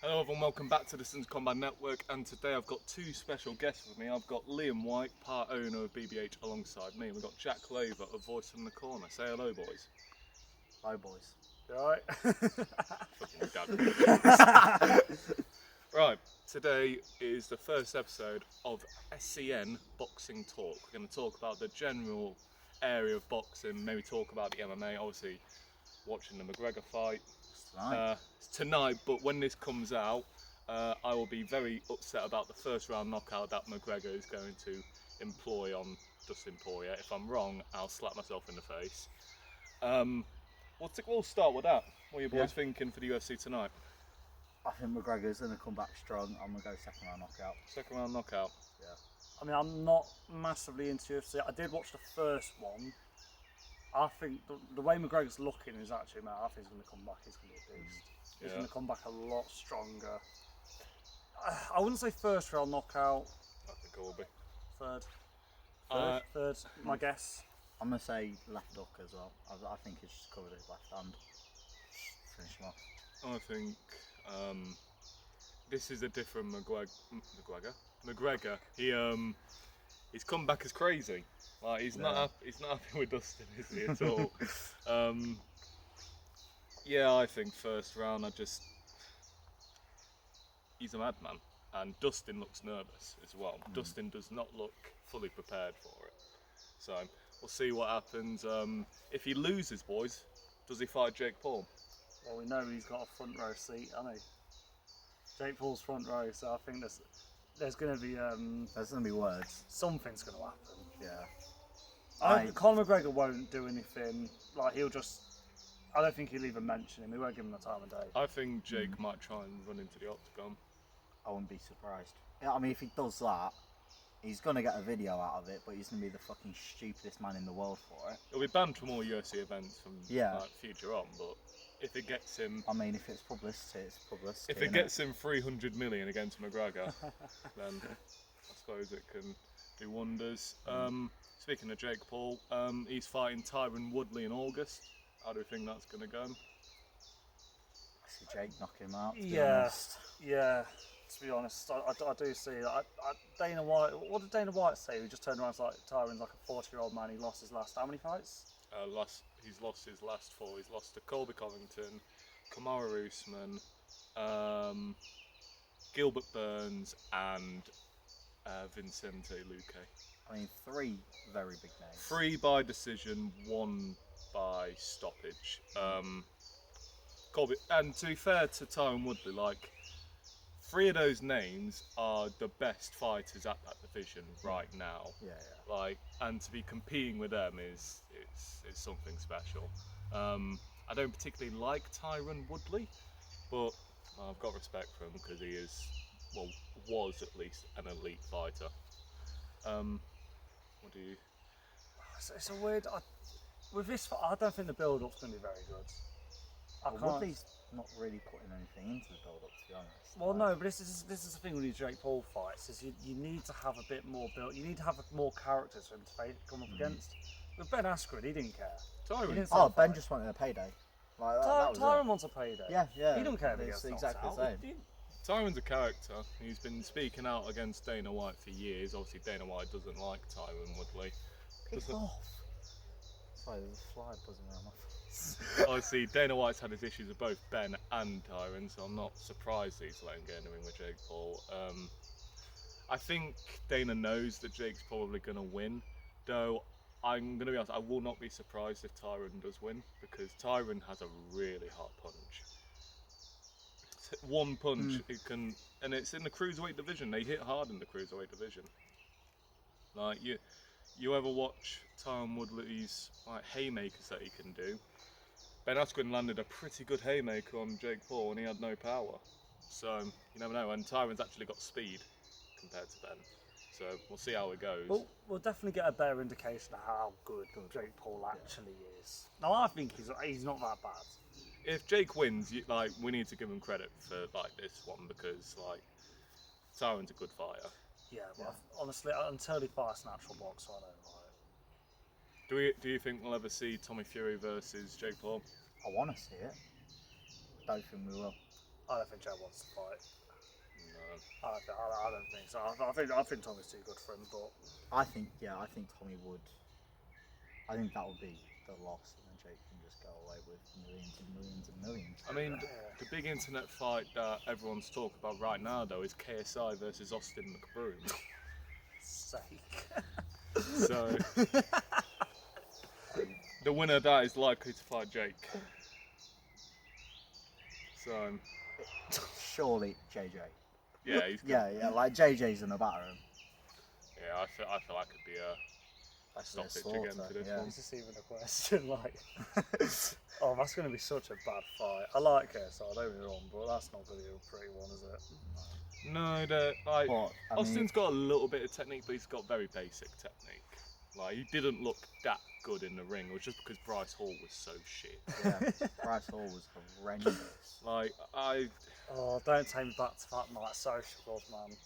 Hello everyone, welcome back to the Dustin's Combat Network, and today I've got two special guests with me. I've got Whyte, part owner of BBH, alongside me, and we've got Jack Laver, a voice in the corner. Say hello, boys. Hello, boys. You alright? Right, today is the first episode of SCN Boxing Talk. We're going to talk about the general area of boxing, maybe talk about the MMA, obviously watching the McGregor fight. It's tonight, but when this comes out, I will be very upset about the first round knockout that McGregor is going to employ on Dustin Poirier. If I'm wrong, I'll slap myself in the face. We'll start with that. What are you boys thinking for the UFC tonight? I think McGregor's going to come back strong. I'm going to go second round knockout. Second round knockout? Yeah. I mean, I'm not massively into UFC. I did watch the first one. I think the way McGregor's looking is actually, man, I think he's going to come back. He's going to be a beast. He's going to come back a lot stronger. I wouldn't say first round knockout. I think it will be. Third, my guess. I'm going to say left hook as well. I think he's just covered his left hand. Finish him off. I think this is a different McGregor. He's come back as crazy. Like he's not happy with Dustin, is he at all? Yeah, I think first round. He's a madman, and Dustin looks nervous as well. Dustin does not look fully prepared for it, so we'll see what happens. If he loses, boys, does he fight Jake Paul? Well, we know he's got a front row seat, hasn't he? Jake Paul's front row, so I think there's going to be There's going to be words. something's going to happen. Yeah. Conor McGregor won't do anything. Like I don't think he'll even mention him. He won't give him the time of day. I think Jake might try and run into the octagon. I wouldn't be surprised. Yeah, I mean, if he does that, he's going to get a video out of it, but he's going to be the fucking stupidest man in the world for it. He'll be banned from all UFC events from future on, but if it gets him... I mean, if it's publicity, it's publicity. If it gets him 300 million against McGregor, then I suppose it can do wonders. Speaking of Jake Paul, he's fighting Tyron Woodley in August. How do you think that's going to go? I see Jake knocking him out, to be Yeah, honest. yeah. To be honest, I do see that. Dana White. What did Dana White say? He just turned around and was like, Tyron's like a 40-year-old man. He lost his last how many fights? He's lost his last four. He's lost to Colby Covington, Kamaru Usman, Gilbert Burns, and Vicente Luque. I mean, three very big names. 3 by decision, 1 by stoppage. Colby, and to be fair to Tyron Woodley, like 3 of those names are the best fighters at that division right now. Yeah. Like, and to be competing with them is something special. I don't particularly like Tyron Woodley, but I've got respect for him because he was at least an elite fighter. What do you? It's a weird. With this, I don't think the build-up's going to be very good. Woodley's not really putting anything into the build-up, to be honest. Well, no, but this is the thing with these Jake Paul fights is you need to have a bit more build. You need to have more characters for him to come up against. With Ben Askren, he didn't care. Tyron. Ben just wanted a payday. Like, that was Tyron wants a payday. Yeah. He don't care if he It's gets exactly knocked the out. same. Tyron's a character. He's been speaking out against Dana White for years. Obviously, Dana White doesn't like Tyron Woodley. Piss off. Sorry, there's a fly buzzing around my face. Obviously, Dana White's had his issues with both Ben and Tyron, so I'm not surprised he's letting go in the ring with Jake Paul. I think Dana knows that Jake's probably going to win, though I'm going to be honest, I will not be surprised if Tyron does win, because Tyron has a really hard punch. One punch, it can, and it's in the cruiserweight division. They hit hard in the cruiserweight division. Like you ever watch Tyron Woodley's like haymakers that he can do? Ben Askren landed a pretty good haymaker on Jake Paul, and he had no power. So you never know. And Tyron's actually got speed compared to Ben. So we'll see how it goes. We'll definitely get a better indication of how good Jake Paul actually is. Now I think he's not that bad. If Jake wins, we need to give him credit for like this one, because like Tyron's a good fighter. Yeah, but honestly, until he fights an actual boxer, I don't like it. Do you think we'll ever see Tommy Fury versus Jake Paul? I want to see it. Don't think we will. I don't think Joe wants to fight. No. I don't think so. I think Tommy's too good for him, but I think Tommy would. I think that would be the loss, and then Jake can just go away with millions and millions and millions. I mean, the big internet fight that everyone's talking about right now, though, is KSI versus Austin McBroom. sake. So, the winner of that is likely to fight Jake. So, Surely JJ. yeah, he's good. Yeah, like JJ's gonna batter him. Yeah, I feel like it'd be a stoppage again for this one. Is this even a question? Like, oh, that's going to be such a bad fight. I like KSI, don't get me wrong, but that's not going to be a pretty one, is it? No, Austin's got a little bit of technique, but he's got very basic technique. Like, he didn't look that good in the ring. It was just because Bryce Hall was so shit. Yeah, Bryce Hall was horrendous. Like, Oh, don't take me back to that night socials, man.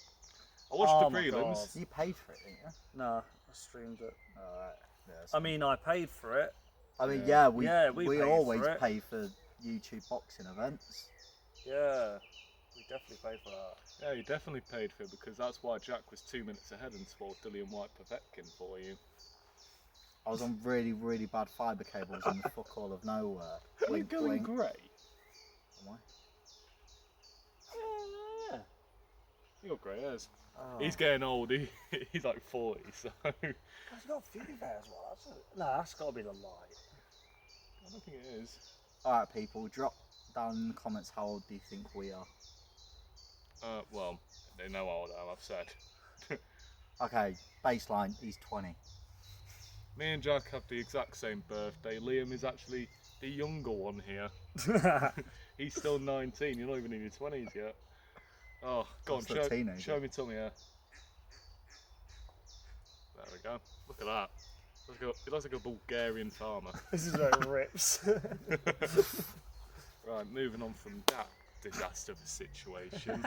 I watched Oh the my prelims. God. You paid for it, didn't you? No, I streamed it. Alright. Yeah, I mean, I paid for it. I mean, we paid always for it. pay for YouTube boxing events. Yeah, we definitely paid for that. Yeah, you definitely paid for it because that's why Jack was 2 minutes ahead and swore Dillian Whyte Povetkin for you. I was on really, really bad fibre cables in the fuck all of nowhere. Are you going grey? Am I? Yeah. You got grey hairs. Oh. He's getting old. He's like 40, so. He's got a few there as well, hasn't it? No, that's got to be the light. I don't think it is. Alright, people, drop down in the comments how old do you think we are. Well, they know how old I am, I've said. Okay, baseline, he's 20. Me and Jack have the exact same birthday. Liam is actually the younger one here. He's still 19. You're not even in your 20s yet. Oh, go on, show me tummy hair. There we go. Look at that. He looks like a Bulgarian farmer. This is where it rips. Right, moving on from that disaster of a situation.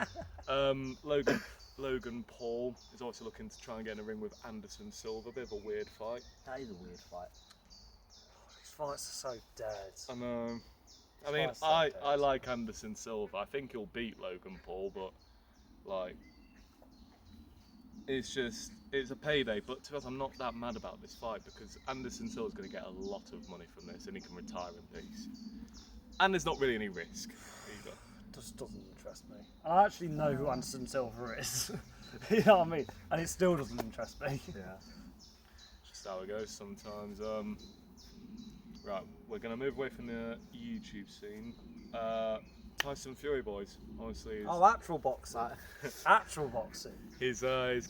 Logan Paul is also looking to try and get in a ring with Anderson Silva. Bit of a weird fight. That is a weird fight. These fights are so dead. I know. I mean, I like Anderson Silva. I think he'll beat Logan Paul, but like, it's a payday. But to us, I'm not that mad about this fight because Anderson Silva's going to get a lot of money from this, and he can retire in peace. And there's not really any risk either. Just doesn't interest me. I actually know who Anderson Silva is. You know what I mean? And it still doesn't interest me. Yeah. Just how it goes sometimes. Right, we're going to move away from the YouTube scene. Tyson Fury, boys. Honestly, Actual boxing. Actual boxing. his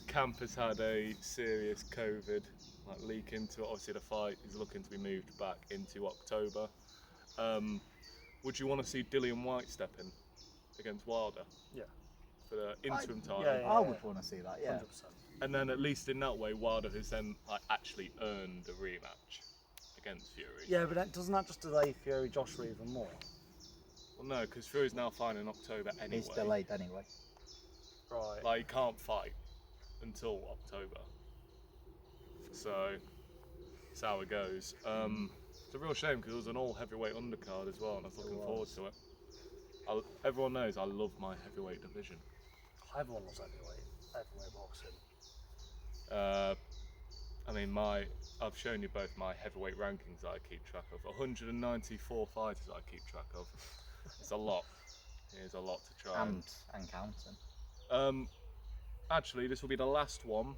camp has had a serious COVID leak into it. Obviously, the fight is looking to be moved back into October. Would you want to see Dillian Whyte step in against Wilder? Yeah. For the interim title. yeah. I would want to see that, yeah. 100%. And then at least in that way, Wilder has then actually earned a rematch against Fury. Yeah, but doesn't that just delay Fury Joshua even more? Well, no, because Fury's now fighting in October anyway. It's delayed anyway. Right. Like, he can't fight until October. So, that's how it goes. It's a real shame because it was an all heavyweight undercard as well, and I was looking forward to it. Everyone knows I love my heavyweight division. Everyone loves heavyweight boxing. I mean, I've shown you both my heavyweight rankings that I keep track of. 194 fighters that I keep track of. It's a lot. It is a lot to try. And counting. Actually, this will be the last one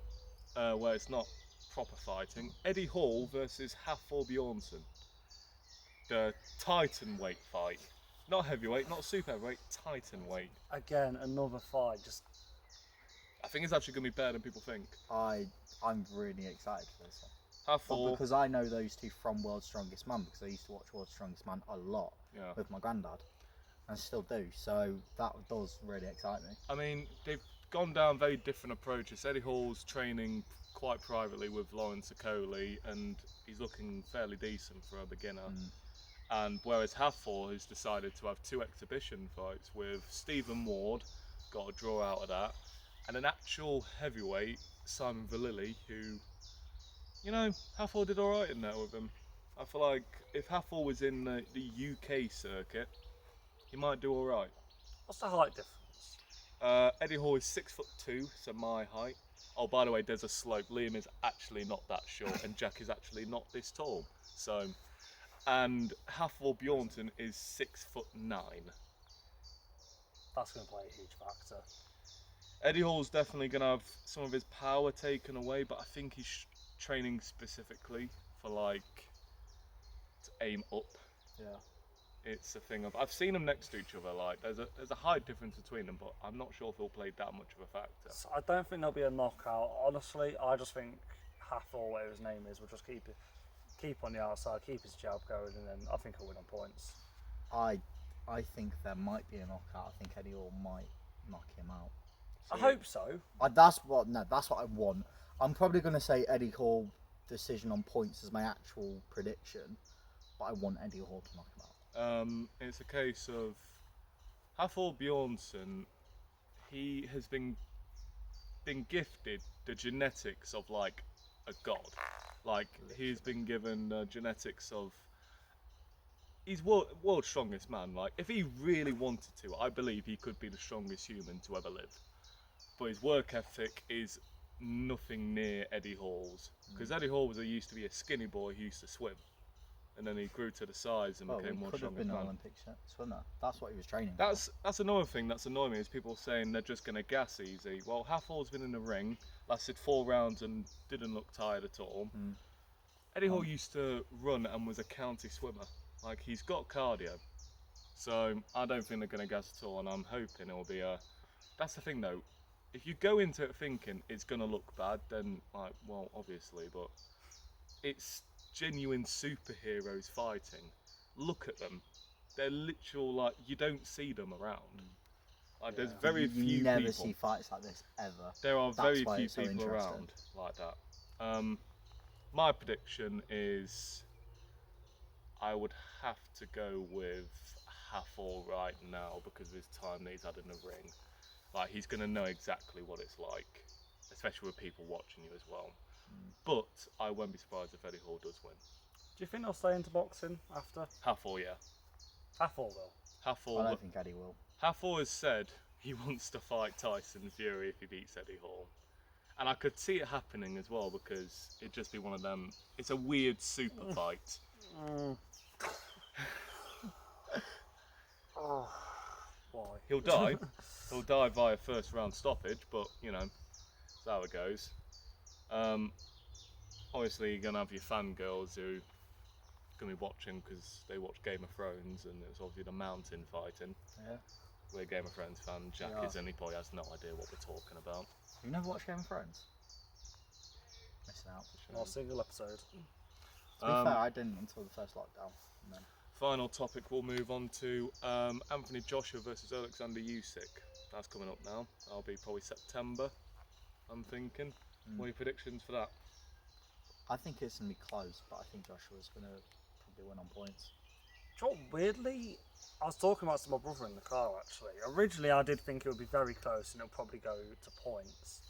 where it's not proper fighting. Eddie Hall versus Hafthor Bjornsson. The Titan weight fight. Not heavyweight, not super heavyweight, Titan weight. Again, another fight. Just I think it's actually going to be better than people think. I'm really excited for this one. Hafthor, Because I know those two from World's Strongest Man, because I used to watch World's Strongest Man a lot with my granddad, and I still do. So that does really excite me. I mean, they've gone down very different approaches. Eddie Hall's training quite privately with Lawrence Okoli, and he's looking fairly decent for a beginner. And whereas Hafthor has decided to have 2 exhibition fights with Stephen Ward, got a draw out of that, and an actual heavyweight, Simon Vallily, who, you know, Hafthor did alright in there with him. I feel like if Hafthor was in the UK circuit, he might do alright. What's the height difference? Eddie Hall is 6'2", so my height. Oh, by the way, there's a slope. Liam is actually not that short, and Jack is actually not this tall. So, and Hafthor Bjornsson is 6'9". That's going to play a huge factor. Eddie Hall's definitely going to have some of his power taken away, but I think he's training specifically for like to aim up. Yeah. It's a thing of I've seen them next to each other. Like there's a height difference between them, but I'm not sure if he'll play that much of a factor. So I don't think there'll be a knockout. Honestly, I just think Hafthor, whatever his name is, will just keep on the outside, keep his jab going, and then I think he'll win on points. I think there might be a knockout. I think Eddie Hall might knock him out. So, I hope so. That's what I want. I'm probably going to say Eddie Hall decision on points as my actual prediction, but I want Eddie Hall to knock him out. It's a case of Hafthor Bjornsson. He has been gifted the genetics of like a god. Like he's been given the genetics of. He's world's strongest man. Like if he really wanted to, I believe he could be the strongest human to ever live. But his work ethic is nothing near Eddie Hall's. Because Eddie Hall used to be a skinny boy who used to swim. And then he grew to the size and became more strongest man. He could have been an Olympic swimmer. That's what he was training for. That's another thing that's annoying me is people saying they're just going to gas easy. Well, Hafthor's been in the ring, lasted 4 rounds and didn't look tired at all. Eddie Hall used to run and was a county swimmer. Like, he's got cardio. So, I don't think they're going to gas at all, and I'm hoping it'll be a... That's the thing, though. If you go into it thinking it's going to look bad, then, like, well, obviously, but it's genuine superheroes fighting. Look at them. They're literal, like, you don't see them around. Like, there's very few people. You never see fights like this, ever. There are very few people around like that. My prediction is I would have to go with Hafthor right now because of his time that he's had in the ring. Like, he's going to know exactly what it's like, especially with people watching you as well. But I won't be surprised if Eddie Hall does win. Do you think they'll stay into boxing after? Hafthor, yeah. Hafthor will. I don't think Eddie will. Hafthor has said he wants to fight Tyson Fury if he beats Eddie Hall. And I could see it happening as well because it'd just be one of them. It's a weird super fight. Why? He'll die. He'll die via first round stoppage, but you know, that's how it goes. Obviously, you're gonna have your fangirls who are gonna be watching because they watch Game of Thrones, and it's obviously the mountain fighting. Yeah. We're a Game of Thrones fan. Jack is, and he probably has no idea what we're talking about. You never watched Game of Thrones? Missing out for sure. Not a single episode. To be fair, I didn't until the first lockdown. And then... Final topic we'll move on to Anthony Joshua versus Alexander Usyk. That's coming up now. That'll be probably September, I'm thinking. What are your predictions for that? I think it's going to be close, but I think Joshua's going to probably win on points. Do you know what, weirdly, I was talking about to my brother in the car actually. Originally I did think it would be very close and it'll probably go to points.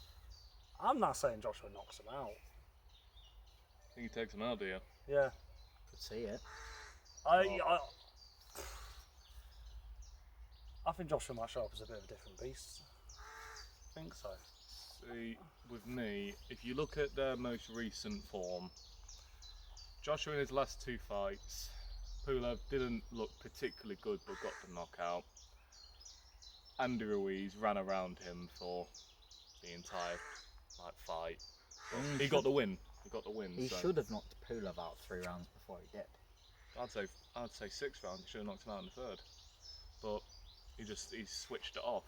I'm not saying Joshua knocks him out. I think he takes him out, do you? Yeah. Could see it. I think Joshua might show up as a bit of a different beast. I think so. See, with me, if you look at their most recent form, Joshua in his last 2 fights, Pulev didn't look particularly good but got the knockout. Andy Ruiz ran around him for the entire fight. He got the win. He should have knocked Pulev out 3 rounds before he did. I'd say 6 rounds. He should have knocked him out in the 3rd, but he switched it off.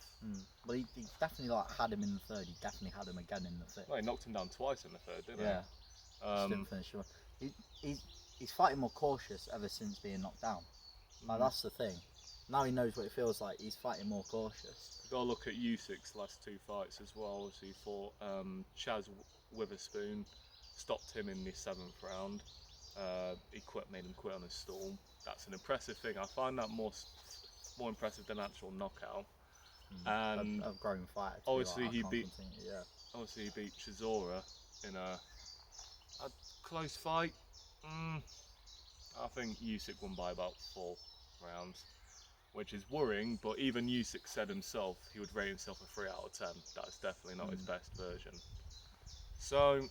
Well, he definitely had him in the 3rd. He definitely had him again in the 5th. Well, he knocked him down twice in the 3rd, didn't he? Yeah. Didn't finish him. He's fighting more cautious ever since being knocked down. Like, that's the thing. Now he knows what it feels like. He's fighting more cautious. You've got to look at Usyk's last 2 fights as well. Obviously, he fought Chaz Witherspoon, stopped him in the 7th round. He made him quit on his stall. That's an impressive thing. I find that more impressive than actual knockout. And a grown fighter. Obviously, he beat Chisora in a close fight. I think Usyk won by about 4 rounds. which is worrying. But even Usyk said himself he would rate himself a 3 out of 10. That's definitely not his best version. So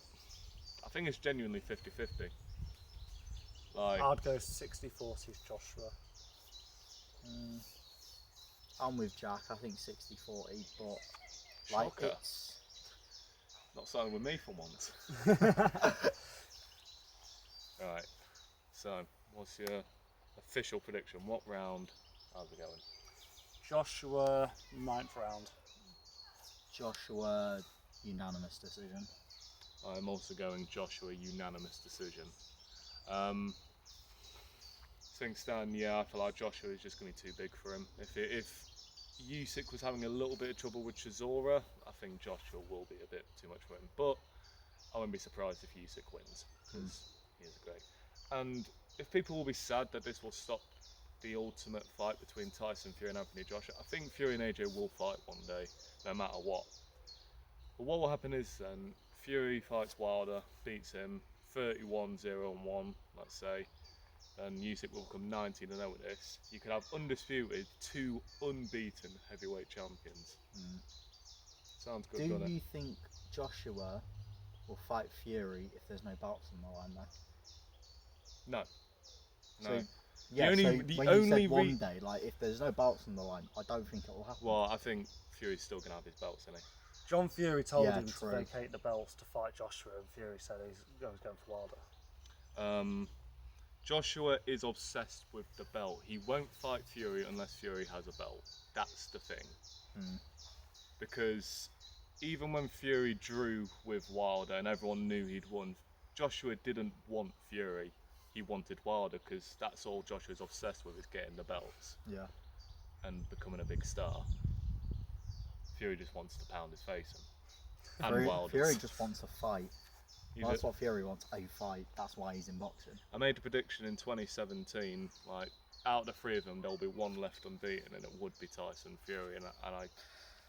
I think it's genuinely 50-50. Like, I'd go 60-40 Joshua. I'm with Jack. I think 60-40, but like shocker. it's Not starting with me for once. Right. So, what's your official prediction? What round? How's it going? Joshua, 9th round. Joshua unanimous decision. I'm also going Joshua unanimous decision. Things stand, yeah, I feel like Joshua is just going to be too big for him. If Usyk was having a little bit of trouble with Chisora, I think Joshua will be a bit too much for him. But I wouldn't be surprised if Usyk wins, because he is great. And if people will be sad that this will stop the ultimate fight between Tyson Fury and Anthony Joshua, I think Fury and AJ will fight one day, no matter what. But what will happen is then Fury fights Wilder, beats him 31-0-1, let's say. And Usyk will become 19-0 with this. You could have undisputed 2 unbeaten heavyweight champions. Sounds good, doesn't Do you it? think Joshua will fight Fury if there's no belts on the line though? No. So, No. yeah, only- so the when only you said one day, like if there's no belts on the line, I don't think it will happen. Well, I think Fury's still going to have his belts, isn't he? John Fury told Yeah, him true. to vacate the belts to fight Joshua, and Fury said he's going for Wilder. Joshua is obsessed with the belt. He won't fight Fury unless Fury has a belt. That's the thing. Because even when Fury drew with Wilder and everyone knew he'd won, Joshua didn't want Fury. He wanted Wilder because that's all Joshua's obsessed with, is getting the belts Yeah. and becoming a big star. Fury just wants to pound his face in. And Wilder's. Fury just wants a fight. He's Well, that's a- what Fury wants, a fight. That's why he's in boxing. I made a prediction in 2017, like, out of the 3 of them, there'll be 1 left unbeaten, and it would be Tyson Fury, and I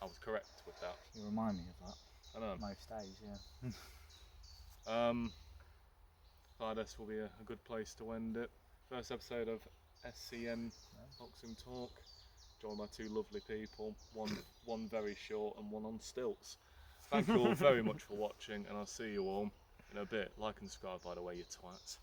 was correct with that. You remind me of that I know. most days, yeah. This will be a good place to end it. First episode of SCN Boxing Talk, joined by 2 lovely people, one very short and one on stilts. Thank you all very much for watching, and I'll see you all in a bit. Like and subscribe, by the way, you twats.